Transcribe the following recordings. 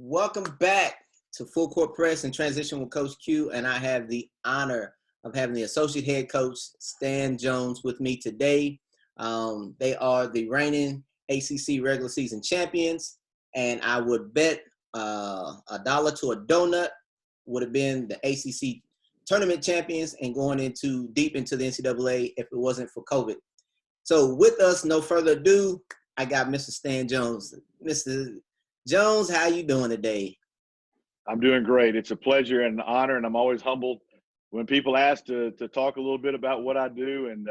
Welcome back to Full Court Press and Transition with Coach Q, and I have the honor of having the Associate Head Coach Stan Jones with me today. They are the reigning ACC regular season champions, and I would bet $1 to a donut would have been the ACC tournament champions and going deep into the NCAA if it wasn't for COVID. So with us, no further ado, I got Mr. Stan Jones. Mr. Jones, how you doing today? I'm doing great. It's a pleasure and an honor, and I'm always humbled when people ask to talk a little bit about what I do. And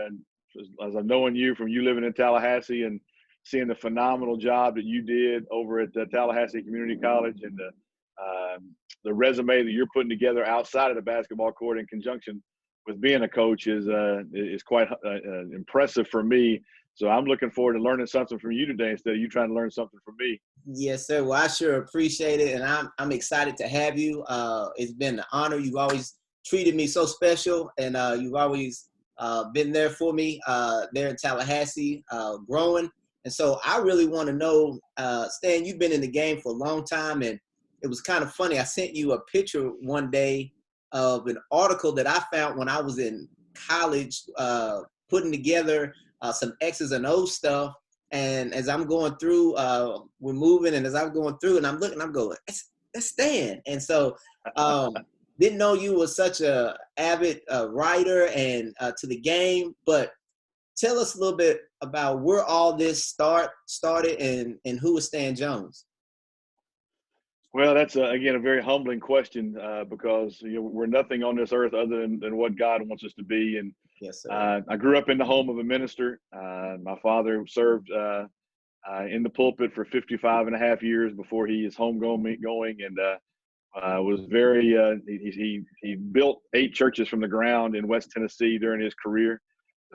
as I've known you from you living in Tallahassee and seeing the phenomenal job that you did over at Tallahassee Community College and the resume that you're putting together outside of the basketball court in conjunction with being a coach is quite impressive for me. So I'm looking forward to learning something from you today instead of you trying to learn something from me. Yes, sir. Well, I sure appreciate it, and I'm excited to have you. It's been an honor. You've always treated me so special, and you've always been there for me there in Tallahassee, growing. And so I really want to know, Stan, you've been in the game for a long time, and it was kind of funny. I sent you a picture one day of an article that I found when I was in college, putting together some X's and O's stuff. And as I'm going through, we're moving, and as I'm going through, and I'm looking, I'm going, that's Stan. And so didn't know you were such a avid writer and to the game, but tell us a little bit about where all this started and who is Stan Jones? Well, that's, again, a very humbling question because we're nothing on this earth other than what God wants us to be. And yes, sir. I grew up in the home of a minister. My father served in the pulpit for 55 and a half years before he is homegoing and was very he built 8 churches from the ground in West Tennessee during his career.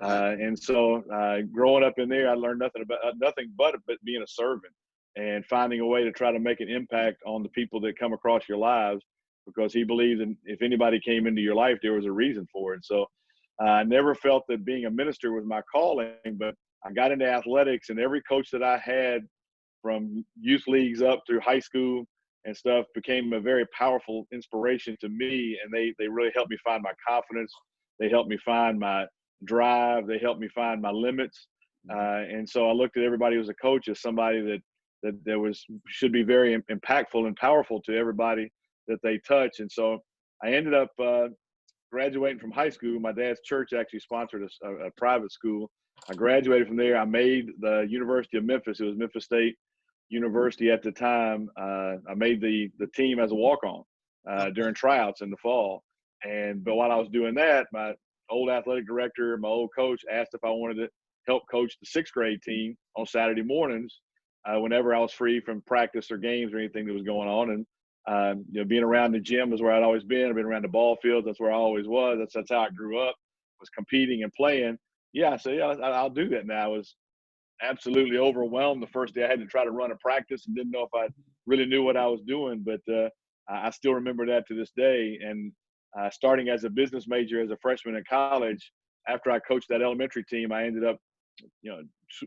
And so growing up in there, I learned nothing but being a servant and finding a way to try to make an impact on the people that come across your lives, because he believed in if anybody came into your life, there was a reason for it. So I never felt that being a minister was my calling, but I got into athletics, and every coach that I had from youth leagues up through high school and stuff became a very powerful inspiration to me. And they really helped me find my confidence. They helped me find my drive. They helped me find my limits. And so I looked at everybody who was a coach as somebody that should be very impactful and powerful to everybody that they touch. And so I ended up graduating from high school. My dad's church actually sponsored a private school. I graduated from there. I made the University of Memphis. It was Memphis State University at the time. I made the team as a walk-on during tryouts in the fall. But while I was doing that, my old athletic director, my old coach, asked if I wanted to help coach the 6th grade team on Saturday mornings whenever I was free from practice or games or anything that was going on. And being around the gym is where I'd always been. I've been around the ball field. That's where I always was. That's how I grew up, was competing and playing. Yeah, so yeah, I'll do that now. I was absolutely overwhelmed the first day I had to try to run a practice and didn't know if I really knew what I was doing. But I still remember that to this day. And starting as a business major as a freshman in college, after I coached that elementary team, I ended up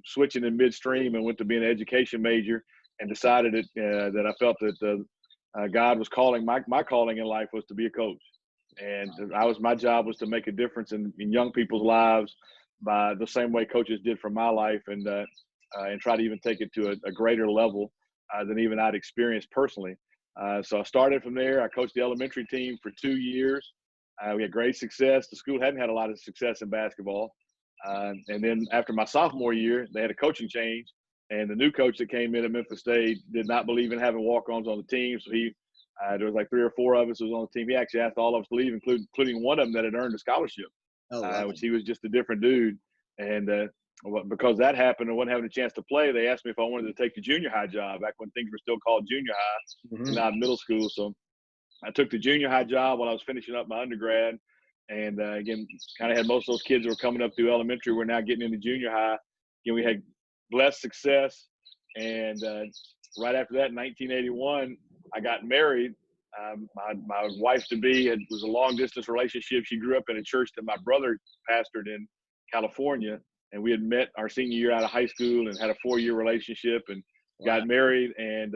switching in midstream and went to be an education major and decided that I felt that God was calling. My calling in life was to be a coach. And my job was to make a difference in young people's lives by the same way coaches did for my life, and try to even take it to a greater level than even I'd experienced personally. So I started from there. I coached the elementary team for 2 years. We had great success. The school hadn't had a lot of success in basketball. And then after my sophomore year, they had a coaching change, and the new coach that came in at Memphis State did not believe in having walk-ons on the team. So there was like 3 or 4 of us who was on the team. He actually asked all of us to leave, including one of them that had earned a scholarship, which he was just a different dude. And because that happened and wasn't having a chance to play, they asked me if I wanted to take the junior high job back when things were still called junior high, not middle school. So I took the junior high job while I was finishing up my undergrad. And again, kind of had most of those kids who were coming up through elementary were now getting into junior high. Again, we had blessed success. And right after that, in 1981, I got married. My wife-to-be was a long-distance relationship. She grew up in a church that my brother pastored in California. And we had met our senior year out of high school and had a 4-year relationship and got married. And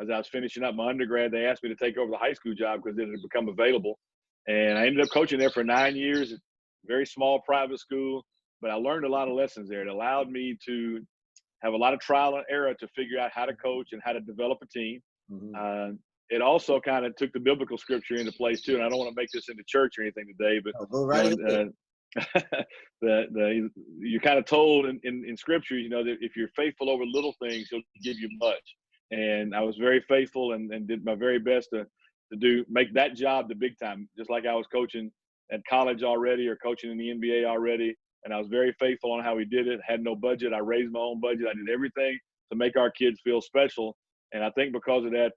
as I was finishing up my undergrad, they asked me to take over the high school job because it had become available. And I ended up coaching there for 9 years, very small private school, but I learned a lot of lessons there. It allowed me to have a lot of trial and error to figure out how to coach and how to develop a team. It also kind of took the biblical scripture into place too. And I don't want to make this into church or anything today, but Go right ahead. You're kind of told in scripture, that if you're faithful over little things, he'll give you much. And I was very faithful and did my very best to make that job the big time, just like I was coaching at college already or coaching in the NBA already. And I was very faithful on how we did it. Had no budget. I raised my own budget. I did everything to make our kids feel special. And I think because of that,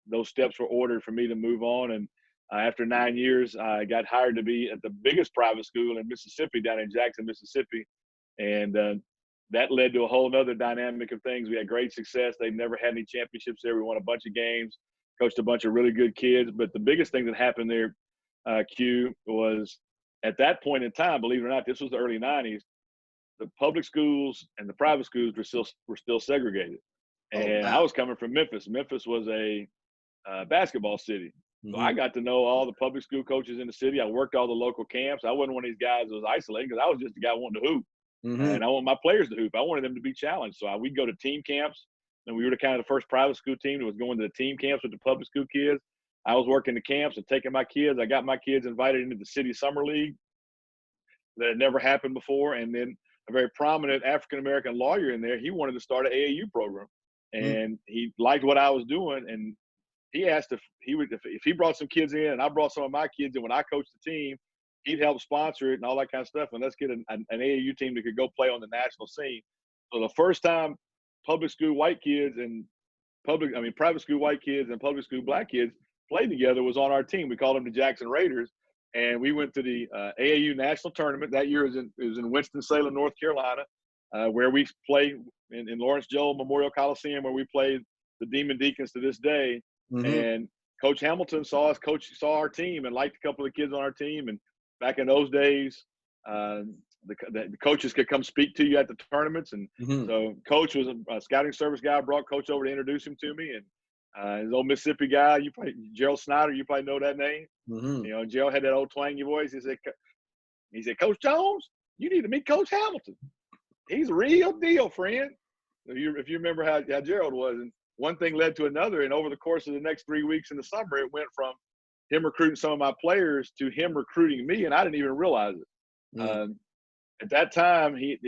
those steps were ordered for me to move on. And after 9 years, I got hired to be at the biggest private school in Mississippi, down in Jackson, Mississippi. And that led to a whole other dynamic of things. We had great success. They've never had any championships there. We won a bunch of games, coached a bunch of really good kids. But the biggest thing that happened there, Q, was at that point in time, believe it or not, this was the early 90s, the public schools and the private schools were still segregated. And I was coming from Memphis. Memphis was a basketball city. So I got to know all the public school coaches in the city. I worked all the local camps. I wasn't one of these guys that was isolated because I was just a guy wanting to hoop. And I want my players to hoop. I wanted them to be challenged. So we'd go to team camps. And we were the kind of the first private school team that was going to the team camps with the public school kids. I was working the camps and taking my kids. I got my kids invited into the city summer league. That had never happened before. And then a very prominent African-American lawyer in there, he wanted to start an AAU program. And he liked what I was doing. And he asked if he brought some kids in and I brought some of my kids in when I coached the team, he'd help sponsor it and all that kind of stuff. And let's get an AAU team that could go play on the national scene. So the first time public school white kids and private school white kids and public school black kids played together was on our team. We called them the Jackson Raiders. And we went to the AAU national tournament. That year it was in Winston-Salem, North Carolina, where we play in Lawrence Joel Memorial Coliseum, where we played the Demon Deacons to this day. And Coach Hamilton saw our team and liked a couple of the kids on our team. And back in those days, the coaches could come speak to you at the tournaments. And so Coach was a scouting service guy, brought Coach over to introduce him to me. And his old Mississippi guy, Gerald Snyder, you probably know that name. Gerald had that old twangy voice. He said, Coach Jones, you need to meet Coach Hamilton. He's a real deal, friend. If you remember how Gerald was. And one thing led to another. And over the course of the next 3 weeks in the summer, it went from him recruiting some of my players to him recruiting me. And I didn't even realize it. At that time, he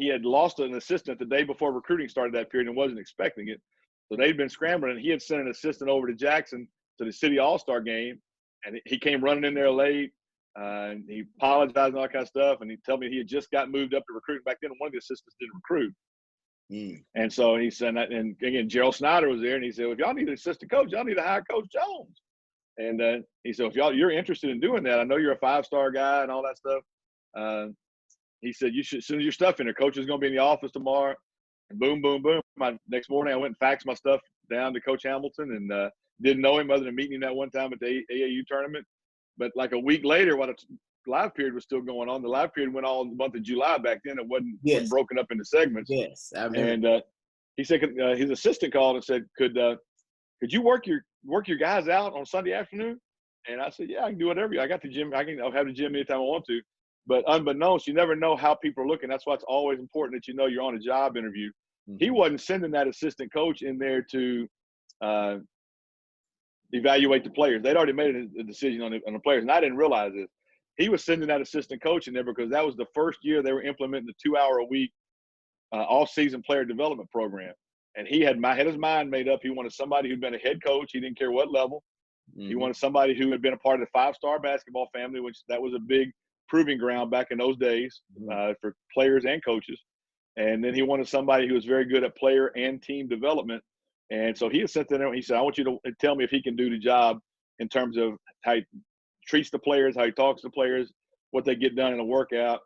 had lost an assistant the day before recruiting started that period and wasn't expecting it. So they'd been scrambling, and he had sent an assistant over to Jackson to the City All-Star game, and he came running in there late, and he apologized and all that kind of stuff, and he told me he had just got moved up to recruiting back then, and one of the assistants didn't recruit. And so he said, and again, Gerald Snyder was there, and he said, well, if y'all need an assistant coach, y'all need to hire Coach Jones. And he said, if you're interested in doing that, I know you're a five-star guy and all that stuff. He said, you should send your stuff in there. Coach is going to be in the office tomorrow. And boom, boom, boom. Next morning, I went and faxed my stuff down to Coach Hamilton and didn't know him other than meeting him that one time at the AAU tournament. But like a week later, while the live period was still going on, the live period went all the month of July back then. It wasn't broken up into segments. Yes, I remember. And he said his assistant called and said, could you work your guys out on Sunday afternoon? And I said, yeah, I can do whatever. I got the gym. I'll have the gym anytime I want to. But unbeknownst, you never know how people are looking. That's why it's always important that you know you're on a job interview. He wasn't sending that assistant coach in there to evaluate the players. They'd already made a decision on the players, and I didn't realize this. He was sending that assistant coach in there because that was the first year they were implementing the 2-hour-a-week off-season player development program. And he had his mind made up. He wanted somebody who'd been a head coach. He didn't care what level. He wanted somebody who had been a part of the 5-star basketball family, which that was a big proving ground back in those days for players and coaches. And then he wanted somebody who was very good at player and team development. And so he had sent them there. He said, I want you to tell me if he can do the job in terms of how he treats the players, how he talks to the players, what they get done in a workout.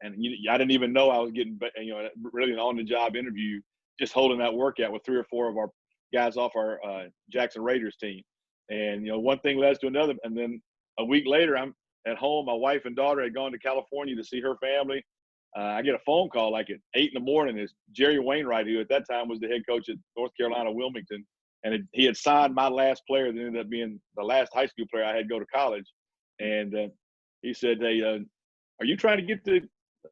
And I didn't even know I was getting, really an on-the-job interview, just holding that workout with 3 or 4 of our guys off our Jackson Raiders team. And, one thing led to another. And then a week later, I'm at home. My wife and daughter had gone to California to see her family. I get a phone call like at 8 in the morning. It's Jerry Wainwright, who at that time was the head coach at North Carolina Wilmington. And he had signed my last player that ended up being the last high school player I had go to college. And he said, hey, are you trying to get the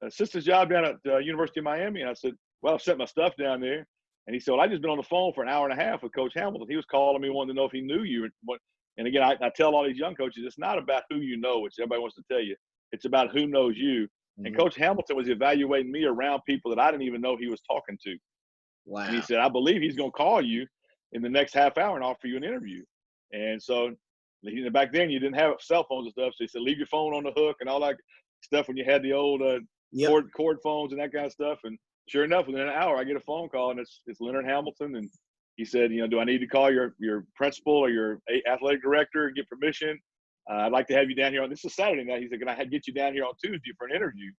assistant's job down at the University of Miami? And I said, well, I've sent my stuff down there. And he said, well, I just been on the phone for an hour and a half with Coach Hamilton. He was calling me, wanting to know if he knew you. And again, I tell all these young coaches, it's not about who you know, which everybody wants to tell you. It's about who knows you. Mm-hmm. And Coach Hamilton was evaluating me around people that I didn't even know he was talking to. Wow. And he said, I believe he's going to call you in the next half hour and offer you an interview. And so back then you didn't have cell phones and stuff. So he said, leave your phone on the hook and all that stuff when you had the old cord phones and that kind of stuff. And sure enough, within an hour, I get a phone call, and it's Leonard Hamilton. And he said, do I need to call your principal or your athletic director and get permission? I'd like to have you down here. This is Saturday night. He said, can I get you down here on Tuesday for an interview?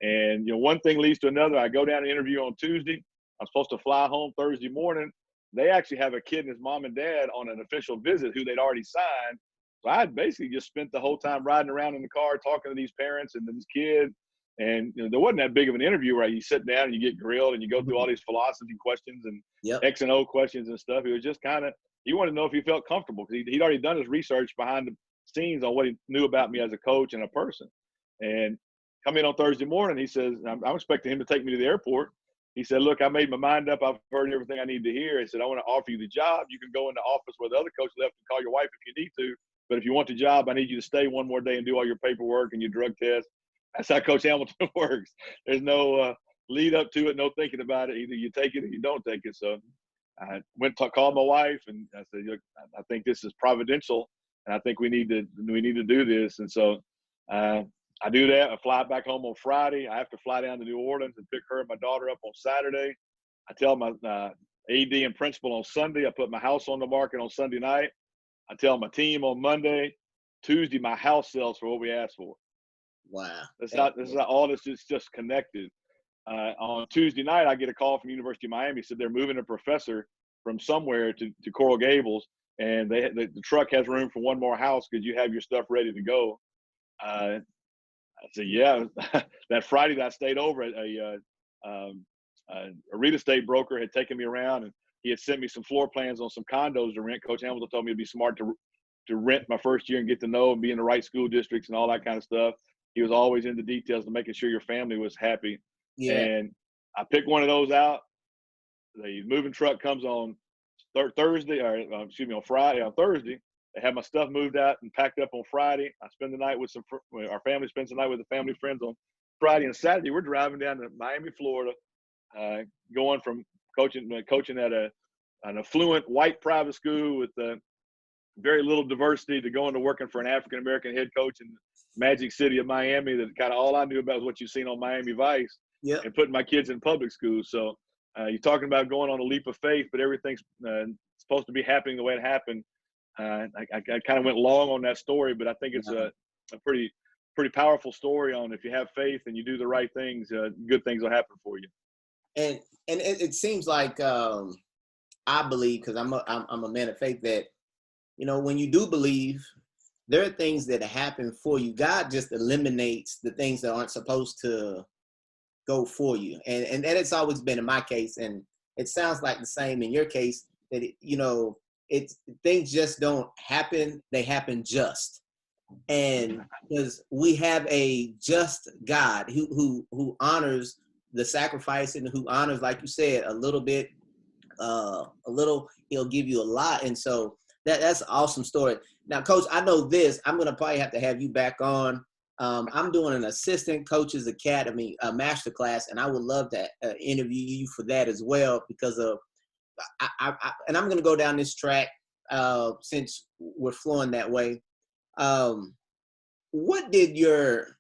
And, one thing leads to another. I go down to interview on Tuesday. I'm supposed to fly home Thursday morning. They actually have a kid and his mom and dad on an official visit who they'd already signed. So I had basically just spent the whole time riding around in the car talking to these parents and this kid. And there wasn't that big of an interview where you sit down and you get grilled and you go through all these philosophy questions and X and O questions and stuff. It was just kind of, he wanted to know if he felt comfortable because he'd already done his research behind the scenes on what he knew about me as a coach and a person. And come in on Thursday morning, he says, I'm expecting him to take me to the airport. He said, look, I made my mind up. I've heard everything I need to hear. He said, I want to offer you the job. You can go in the office where the other coach left and call your wife if you need to. But if you want the job, I need you to stay one more day and do all your paperwork and your drug test. That's how Coach Hamilton works. There's no lead up to it, no thinking about it. Either you take it or you don't take it. So I went to call my wife, and I said, look, I think this is providential, and I think we need to do this. And so I do that. I fly back home on Friday. I have to fly down to New Orleans and pick her and my daughter up on Saturday. I tell my AD and principal on Sunday. I put my house on the market on Sunday night. I tell my team on Monday. Tuesday, my house sells for what we asked for. Wow. This is not all this is just connected. On Tuesday night, I get a call from University of Miami. Said they're moving a professor from somewhere to Coral Gables, and the truck has room for one more house. Could you have your stuff ready to go? I said, yeah. That Friday that I stayed over, a real estate broker had taken me around, and he had sent me some floor plans on some condos to rent. Coach Hamilton told me it'd be smart to rent my first year and get to know and be in the right school districts and all that kind of stuff. He was always in the details of making sure your family was happy. Yeah. And I picked one of those out. The moving truck comes on Thursday, or on Friday. On Thursday, they have my stuff moved out and packed up on Friday. I spend the night with our family spends the night with the family friends on Friday, and Saturday we're driving down to Miami, Florida, going from coaching at an affluent white private school with very little diversity to going to working for an African-American head coach in the magic city of Miami that kind of all I knew about was what you've seen on Miami Vice, and putting my kids in public schools. So you're talking about going on a leap of faith, but everything's supposed to be happening the way it happened. I kind of went long on that story, but I think it's a pretty powerful story on if you have faith and you do the right things, good things will happen for you. And it seems like I believe, because I'm a man of faith, that when you do believe, there are things that happen for you. God just eliminates the things that aren't supposed to go for you. And that it's always been in my case. And it sounds like the same in your case, that, things just don't happen. They happen just. And because we have a just God who honors the sacrifice and who honors, like you said, a little bit, he'll give you a lot. And so that's an awesome story. Now, Coach, I know this. I'm going to probably have to have you back on. I'm doing an Assistant Coaches Academy masterclass, and I would love to interview you for that as well, because of and I'm going to go down this track since we're flowing that way. What did your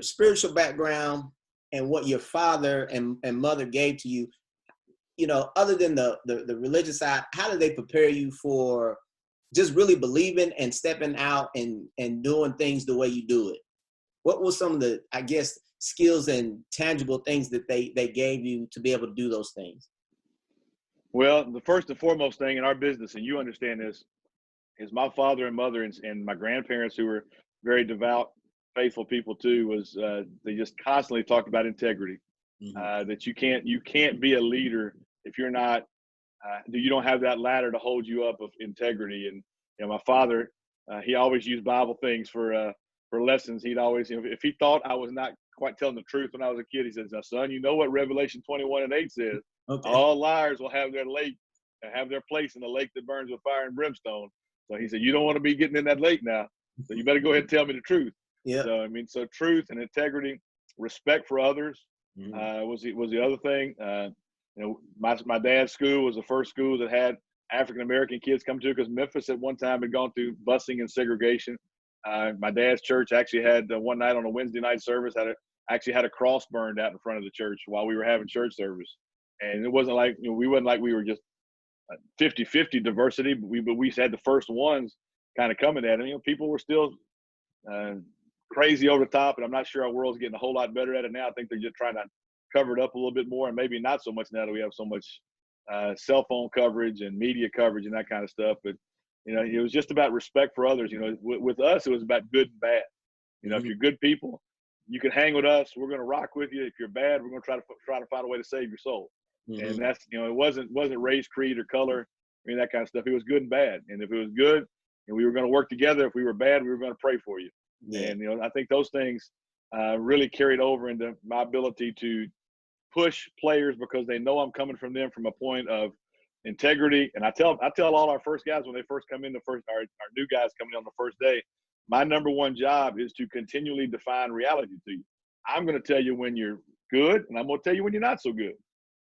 spiritual background and what your father and mother gave to you, other than the religious side, how did they prepare you for just really believing and stepping out and doing things the way you do it? What were some of the, I guess, skills and tangible things that they gave you to be able to do those things? Well, the first and foremost thing in our business, and you understand this, is my father and mother and my grandparents, who were very devout faithful people too was they just constantly talked about integrity. That you can't be a leader if you're not you don't have that ladder to hold you up of integrity. And my father, he always used Bible things for lessons. He'd always, if he thought I was not quite telling the truth when I was a kid, he says, "Now, son, you know what Revelation 21:8 says? Okay. All liars will have their place in the lake that burns with fire and brimstone." So he said, "You don't want to be getting in that lake now. So you better go ahead and tell me the truth." Yeah. So so truth and integrity, respect for others was the other thing. My dad's school was the first school that had African American kids come to, because Memphis at one time had gone through busing and segregation. My dad's church actually had one night on a Wednesday night service actually had a cross burned out in front of the church while we were having church service. And it wasn't like we were just 50-50 diversity, but we had the first ones kind of coming at it. People were still crazy over the top, and I'm not sure our world's getting a whole lot better at it now. I think they're just trying to cover it up a little bit more, and maybe not so much now that we have so much cell phone coverage and media coverage and that kind of stuff. But it was just about respect for others. With us, it was about good and bad. If you're good people, you can hang with us. We're going to rock with you. If you're bad, we're going to try to find a way to save your soul. And that's it wasn't race, creed, or color, that kind of stuff. It was good and bad. And if it was good, and we were going to work together. If we were bad, we were going to pray for you. Yeah. And I think those things really carried over into my ability to push players, because they know I'm coming from them from a point of integrity. And I tell all our first guys when they first come in, our new guys coming in on the first day, my number one job is to continually define reality to you. I'm going to tell you when you're good, and I'm going to tell you when you're not so good.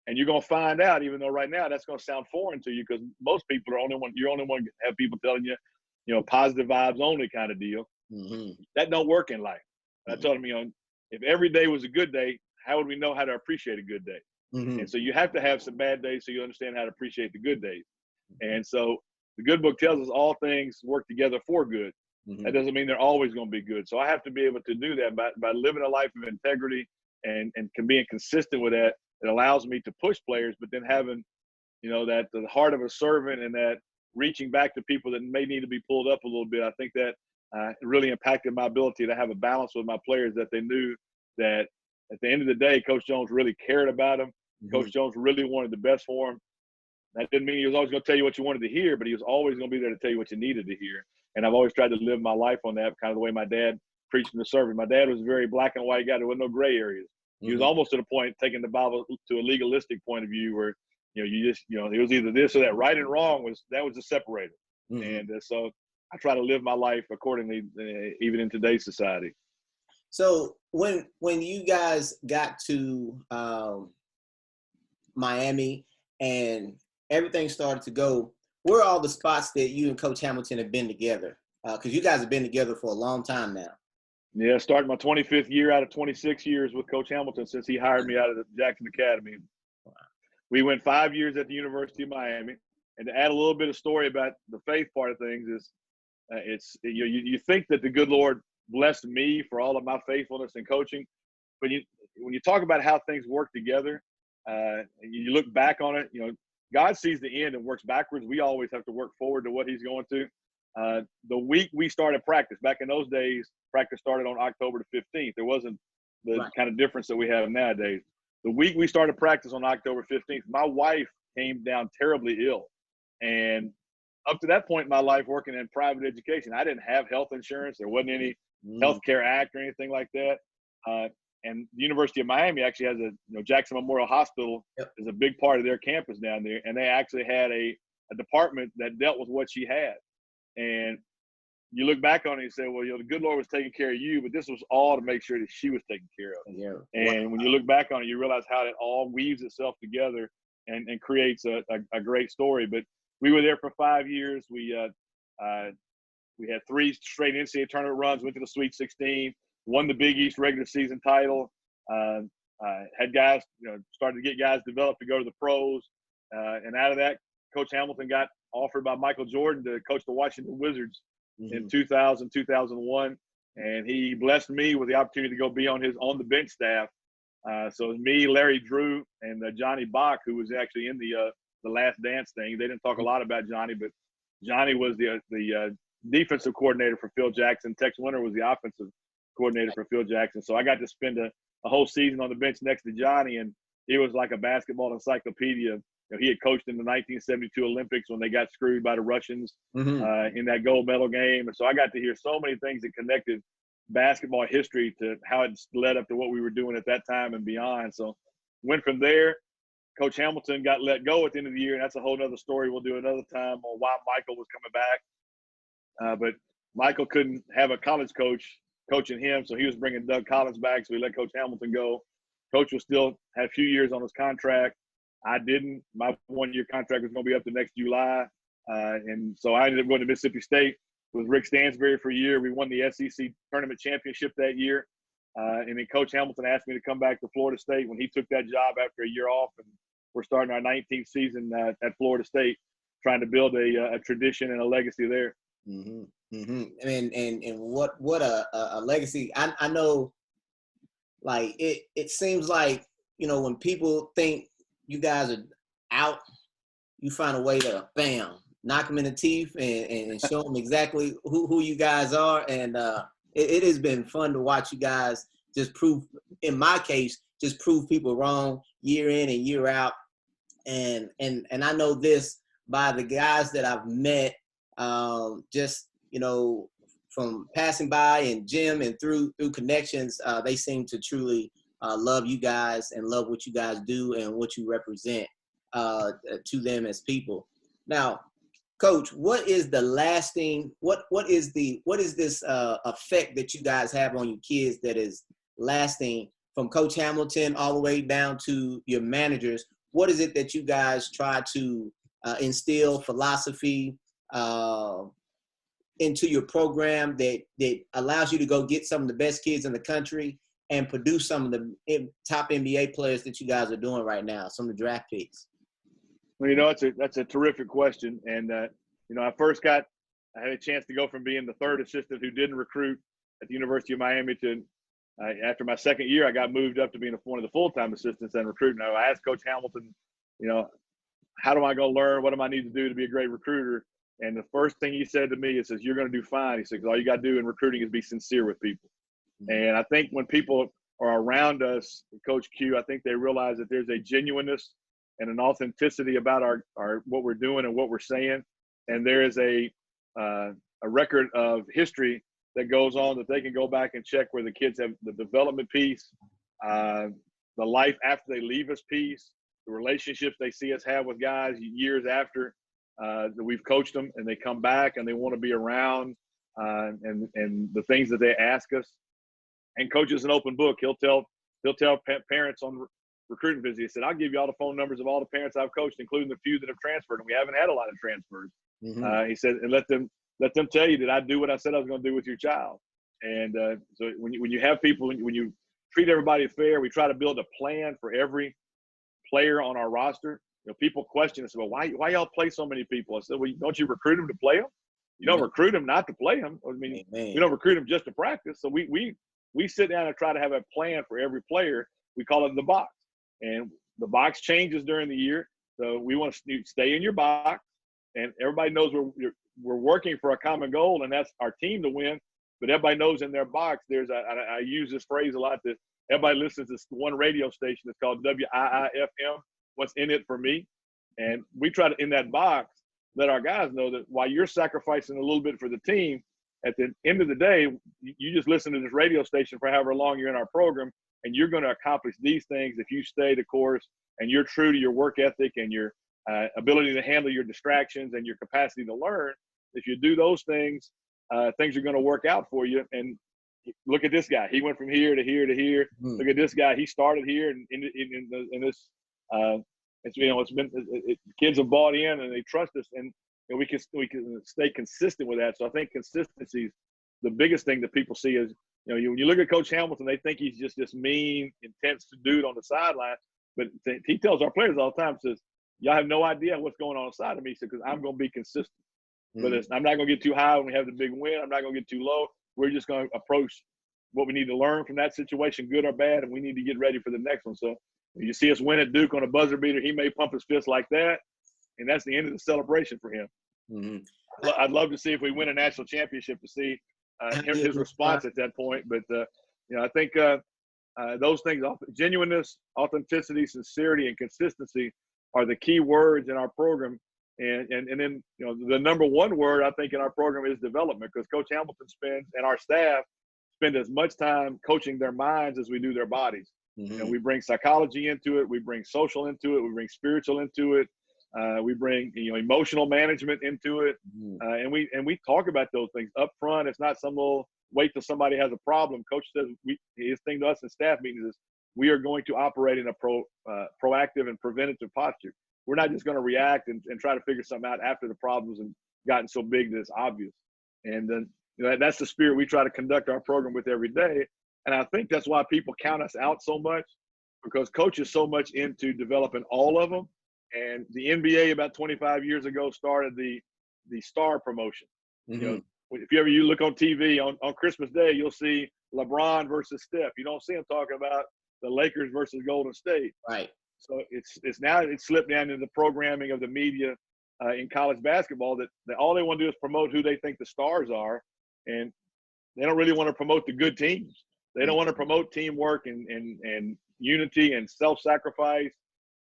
And you're going to find out, even though right now that's going to sound foreign to you, because most people you're only one have people telling you, positive vibes only kind of deal. That don't work in life. And I told them, if every day was a good day, how would we know how to appreciate a good day? And so you have to have some bad days so you understand how to appreciate the good days. And so the good book tells us all things work together for good. That doesn't mean they're always going to be good. So I have to be able to do that by living a life of integrity and being consistent with that. It allows me to push players, but then having, that the heart of a servant and that reaching back to people that may need to be pulled up a little bit. I think that really impacted my ability to have a balance with my players, that they knew that at the end of the day, Coach Jones really cared about them. Coach Jones really wanted the best for him. That didn't mean he was always going to tell you what you wanted to hear, but he was always going to be there to tell you what you needed to hear. And I've always tried to live my life on that, kind of the way my dad preached in the sermon. My dad was a very black and white guy. There was no gray areas. He was almost to the point taking the Bible to a legalistic point of view where, you just, it was either this or that. Right and wrong was the separator. And so I try to live my life accordingly, even in today's society. So when you guys got to Miami and everything started to go, where are all the spots that you and Coach Hamilton have been together? Because you guys have been together for a long time now. Yeah, started my 25th year out of 26 years with Coach Hamilton since he hired me out of the Jackson Academy. Wow. We went 5 years at the University of Miami. And to add a little bit of story about the faith part of things is, you think that the good Lord blessed me for all of my faithfulness in coaching, but when you talk about how things work together, and you look back on it, God sees the end and works backwards. We always have to work forward to what He's going to. The week we started practice, back in those days, practice started on October the 15th. There wasn't the kind of difference that we have nowadays. The week we started practice on October 15th, my wife came down terribly ill. And up to that point in my life, working in private education, I didn't have health insurance. There wasn't any healthcare act or anything like that. And the University of Miami actually has Jackson Memorial Hospital is a big part of their campus down there. And they actually had a department that dealt with what she had. And you look back on it and say, well, the good Lord was taking care of you, but this was all to make sure that she was taken care of. Yeah. And when you look back on it, you realize how it all weaves itself together and creates a great story. But we were there for 5 years. We had 3 straight NCAA tournament runs, went to the Sweet 16, won the Big East regular season title, had guys, started to get guys developed to go to the pros. And out of that, Coach Hamilton got offered by Michael Jordan to coach the Washington Wizards in 2000, 2001. And he blessed me with the opportunity to go be on the bench staff. So it was me, Larry Drew, and Johnny Bach, who was actually in the Last Dance thing. They didn't talk a lot about Johnny, but Johnny was the defensive coordinator for Phil Jackson. Tex Winter was the offensive coordinator for Phil Jackson. So I got to spend a whole season on the bench next to Johnny, and it was like a basketball encyclopedia. He had coached in the 1972 Olympics when they got screwed by the Russians in that gold medal game. And so I got to hear so many things that connected basketball history to how it led up to what we were doing at that time and beyond. So went from there. Coach Hamilton got let go at the end of the year, and that's a whole other story we'll do another time on why Michael was coming back. But Michael couldn't have a college coach coaching him, so he was bringing Doug Collins back, so he let Coach Hamilton go. Coach was still had a few years on his contract. I didn't. My one-year contract was going to be up to next July. And so I ended up going to Mississippi State with Rick Stansberry for a year. We won the SEC tournament championship that year. And then Coach Hamilton asked me to come back to Florida State when he took that job after a year off. And we're starting our 19th season at Florida State, trying to build a tradition and a legacy there. And what a legacy. I know, like, it seems like, when people think you guys are out, you find a way to, bam, knock them in the teeth and show them exactly who you guys are. And it has been fun to watch you guys just prove, in my case, just prove people wrong year in and year out. And I know this by the guys that I've met, just, from passing by and gym and through connections, they seem to truly love you guys and love what you guys do and what you represent to them as people. Now, Coach, what is the lasting, what is this effect that you guys have on your kids that is lasting from Coach Hamilton all the way down to your managers? What is it that you guys try to instill philosophy into your program that allows you to go get some of the best kids in the country and produce some of the top NBA players that you guys are doing right now, some of the draft picks? Well, that's a terrific question. And, I had a chance to go from being the third assistant who didn't recruit at the University of Miami to, after my second year, I got moved up to being one of the full-time assistants and recruiting. I asked Coach Hamilton, how do I go learn? What do I need to do to be a great recruiter? And the first thing he said to me is, you're going to do fine. He said, all you got to do in recruiting is be sincere with people. And I think when people are around us, Coach Q, I think they realize that there's a genuineness and an authenticity about our what we're doing and what we're saying. And there is a record of history that goes on that they can go back and check, where the kids have the development piece, the life after they leave us piece, the relationships they see us have with guys years after that we've coached them, and they come back and they want to be around, and the things that they ask us. And Coach is an open book. He'll tell parents on recruiting visits. He said, I'll give you all the phone numbers of all the parents I've coached, including the few that have transferred, and we haven't had a lot of transfers. He said, and let them tell you that I do what I said I was going to do with your child. And so when you have people, when you treat everybody fair, we try to build a plan for every player on our roster. People question us, well, why y'all play so many people? I said, well, don't you recruit them to play them? You don't recruit them not to play them. I mean, we don't recruit them just to practice. So we sit down and try to have a plan for every player. We call it the box. And the box changes during the year. So we want to stay in your box. And everybody knows we're working for a common goal, and that's our team to win. But everybody knows in their box, I use this phrase a lot, that everybody listens to this one radio station that's called WIIFM, what's in it for me. And we try to, in that box, let our guys know that while you're sacrificing a little bit for the team, at the end of the day, you just listen to this radio station for however long you're in our program, and you're going to accomplish these things if you stay the course and you're true to your work ethic and your ability to handle your distractions and your capacity to learn. If you do those things, things are going to work out for you. And look at this guy. He went from here to here to here. Look at this guy. He started here, and in this, kids have bought in and they trust us, and we can stay consistent with that. So I think consistency is the biggest thing that people see. Is when you look at Coach Hamilton, they think he's just this mean, intense dude on the sideline, but he tells our players all the time, says, y'all have no idea what's going on inside of me, because I'm going to be consistent. But I'm not going to get too high when we have the big win. I'm not going to get too low. We're just going to approach what we need to learn from that situation, good or bad, and we need to get ready for the next one. So when you see us win at Duke on a buzzer beater, he may pump his fist like that, and that's the end of the celebration for him. I'd love to see if we win a national championship, to see his response at that point. But I think those things, genuineness, authenticity, sincerity, and consistency are the key words in our program. And then the number one word I think in our program is development, because Coach Hamilton and our staff spend as much time coaching their minds as we do their bodies. Mm-hmm. And we bring psychology into it, we bring social into it, we bring spiritual into it, we bring emotional management into it, and we talk about those things up front. It's not some little wait till somebody has a problem. Coach says his thing to us in staff meetings is we are going to operate in a proactive and preventative posture. We're not just going to react and try to figure something out after the problems have gotten so big that it's obvious. And then that's the spirit we try to conduct our program with every day. And I think that's why people count us out so much, because Coach is so much into developing all of them. And the NBA about 25 years ago started the star promotion. Mm-hmm. If you look on TV on Christmas Day, you'll see LeBron versus Steph. You don't see them talking about the Lakers versus Golden State. Right. So it's now slipped down into the programming of the media in college basketball that all they want to do is promote who they think the stars are, and they don't really want to promote the good teams. They don't want to promote teamwork and unity and self-sacrifice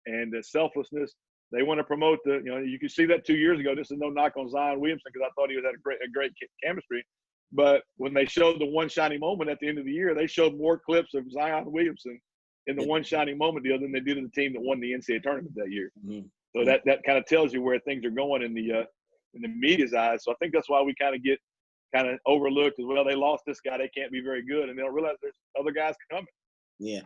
and selflessness. They want to promote you can see that 2 years ago. This is no knock on Zion Williamson, because I thought he had a great chemistry. But when they showed the one shining moment at the end of the year, they showed more clips of Zion Williamson in the one shining moment deal than they did in the team that won the NCAA tournament that year. Mm-hmm. So that kind of tells you where things are going in the media's eyes. So I think that's why we kind of get overlooked as well. They lost this guy, they can't be very good, and they don't realize there's other guys coming. Yeah.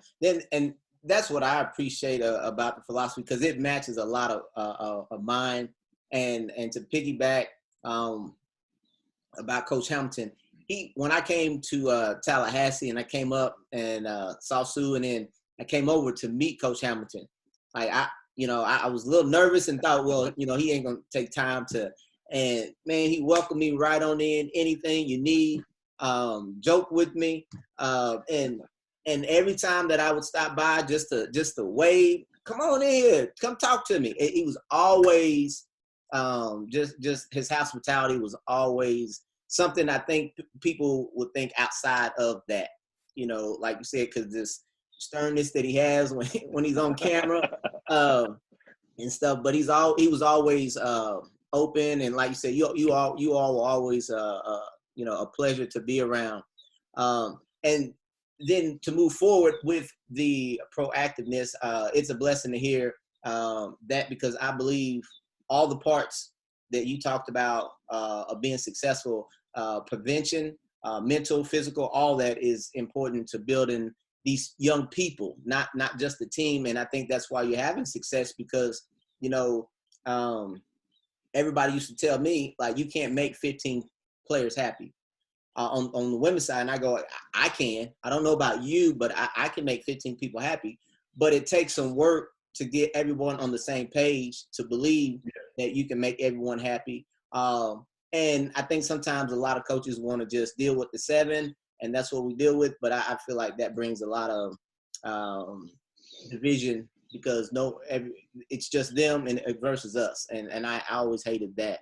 And that's what I appreciate about the philosophy, because it matches a lot of mine. And to piggyback about Coach Hamilton, when I came to Tallahassee and I came up and saw Sue, and then I came over to meet Coach Hamilton, I was a little nervous and thought, well, he ain't gonna take time to. And man, he welcomed me right on in. Anything you need, joke with me, and every time that I would stop by just to wave, come on in here, come talk to me. He was always just his hospitality was always something I think people would think outside of that. Like you said, because this sternness that he has when he's on camera and stuff. But he was always open, and like you said, you all were always a pleasure to be around. And then to move forward with the proactiveness, it's a blessing to hear that, because I believe all the parts that you talked about of being successful, prevention, mental, physical, all that is important to building these young people, not just the team. And I think that's why you're having success, because, everybody used to tell me, like, you can't make 15 players happy on the women's side. And I go, I can. I don't know about you, but I can make 15 people happy. But it takes some work to get everyone on the same page to believe that you can make everyone happy. And I think sometimes a lot of coaches want to just deal with the 7, and that's what we deal with. But I feel like that brings a lot of division, because it's just them and versus us. And I always hated that.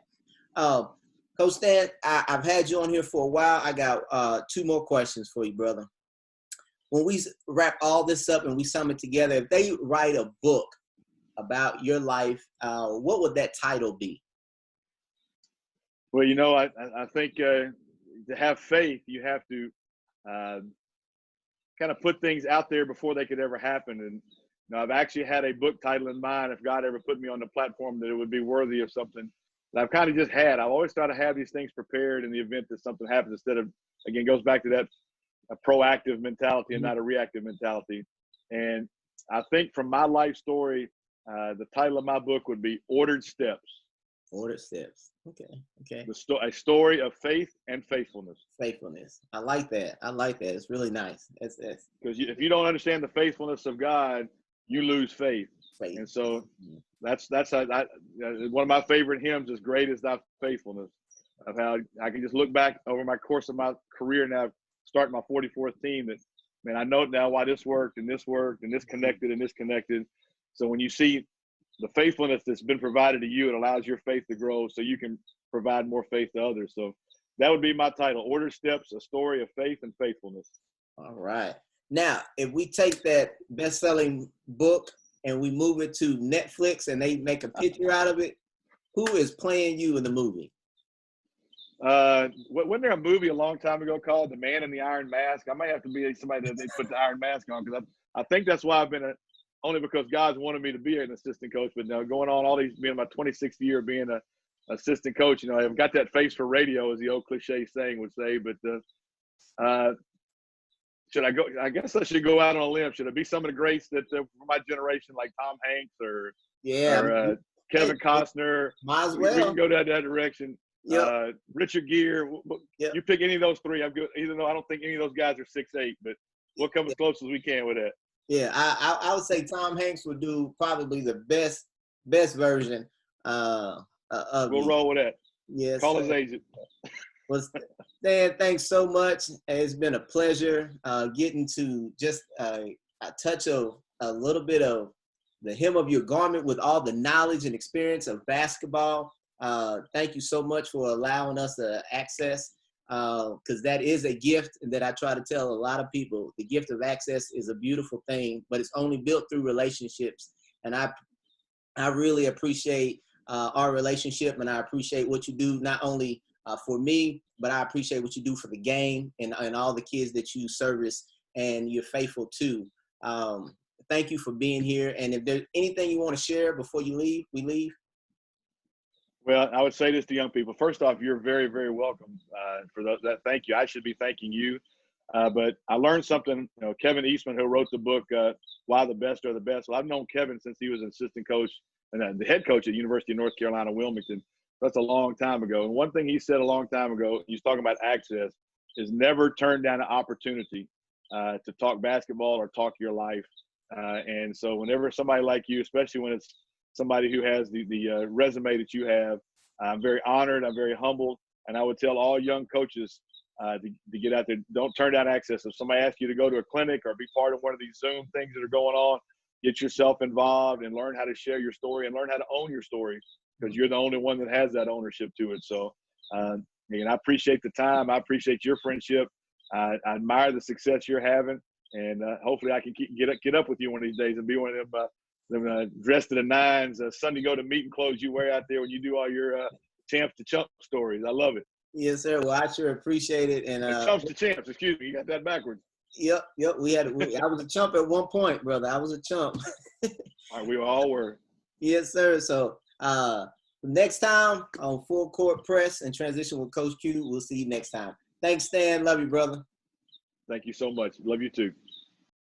Coach Stan, I've had you on here for a while. I got 2 more questions for you, brother. When we wrap all this up and we sum it together, if they write a book about your life, what would that title be? Well, I think to have faith, you have to kind of put things out there before they could ever happen. And I've actually had a book title in mind, if God ever put me on the platform, that it would be worthy of something that I've kind of just had. I've always tried to have these things prepared in the event that something happens, instead of, again, goes back to that a proactive mentality and not a reactive mentality. And I think from my life story, the title of my book would be Ordered Steps. Ordered Steps. Okay. A story of faith and faithfulness. Faithfulness. I like that. It's really nice. That's because if you don't understand the faithfulness of God, you lose faith. And so that's how one of my favorite hymns is "Great is Thy Faithfulness," of how I can just look back over my course of my career now, starting my 44th team, that, man, I know now why this worked and this connected and this connected. So when you see the faithfulness that's been provided to you, it allows your faith to grow so you can provide more faith to others. So that would be my title: Order Steps, a story of faith and faithfulness. All right. Now, if we take that best-selling book and we move it to Netflix and they make a picture out of it, who is playing you in the movie? Wasn't there a movie a long time ago called The Man in the Iron Mask? I might have to be somebody that they put the iron mask on, because I think that's why I've been only because God's wanted me to be an assistant coach. But now going on all these, being my 26th year being a assistant coach, you know, I've got that face for radio, as the old cliche saying would say. But should I go? I guess I should go out on a limb. Should it be some of the greats that for my generation, like Tom Hanks or Kevin Costner? Might as We well. can go that direction. Yep. Richard Gere. Yep. You pick any of those three, I'm good. Even though I don't think any of those guys are 6'8", but we'll come as close as we can with that. Yeah, I would say Tom Hanks would do probably the best version of We'll roll with that. Yes. Call his agent. Well, Stan, thanks so much. It's been a pleasure getting to just touch a little bit of the hem of your garment with all the knowledge and experience of basketball. Thank you so much for allowing us to access, because that is a gift that I try to tell a lot of people. The gift of access is a beautiful thing, but it's only built through relationships. And I really appreciate our relationship, and I appreciate what you do, not only for me, but I appreciate what you do for the game and all the kids that you service and you're faithful to. Thank you for being here. And if there's anything you want to share before you leave, we leave. Well, I would say this to young people. First off, you're very, very welcome for that. Thank you. I should be thanking you. But I learned something. You know, Kevin Eastman, who wrote the book, Why the Best Are the Best. Well, I've known Kevin since he was an assistant coach and the head coach at University of North Carolina, Wilmington. That's a long time ago. And one thing he said a long time ago, he's talking about access, is never turn down an opportunity to talk basketball or talk your life. And so whenever somebody like you, especially when it's somebody who has the resume that you have, I'm very honored. I'm very humbled. And I would tell all young coaches to get out there. Don't turn down access. If somebody asks you to go to a clinic or be part of one of these Zoom things that are going on, get yourself involved and learn how to share your story and learn how to own your story, because you're the only one that has that ownership to it. So, and I appreciate the time. I appreciate your friendship. I admire the success you're having, and hopefully I can get up with you one of these days and be one of them dressed to the nines, Sunday go to meeting clothes you wear out there when you do all your champs to chump stories. I love it. Yes, sir. Well, I sure appreciate it. And chumps to champs. Excuse me, you got that backwards. Yep. I was a chump at one point, brother. I was a chump. All right, we all were. Yes, sir. So next time on Full Court Press and Transition with Coach Q, we'll see you next time. Thanks, Stan. Love you, brother. Thank you so much. Love you too.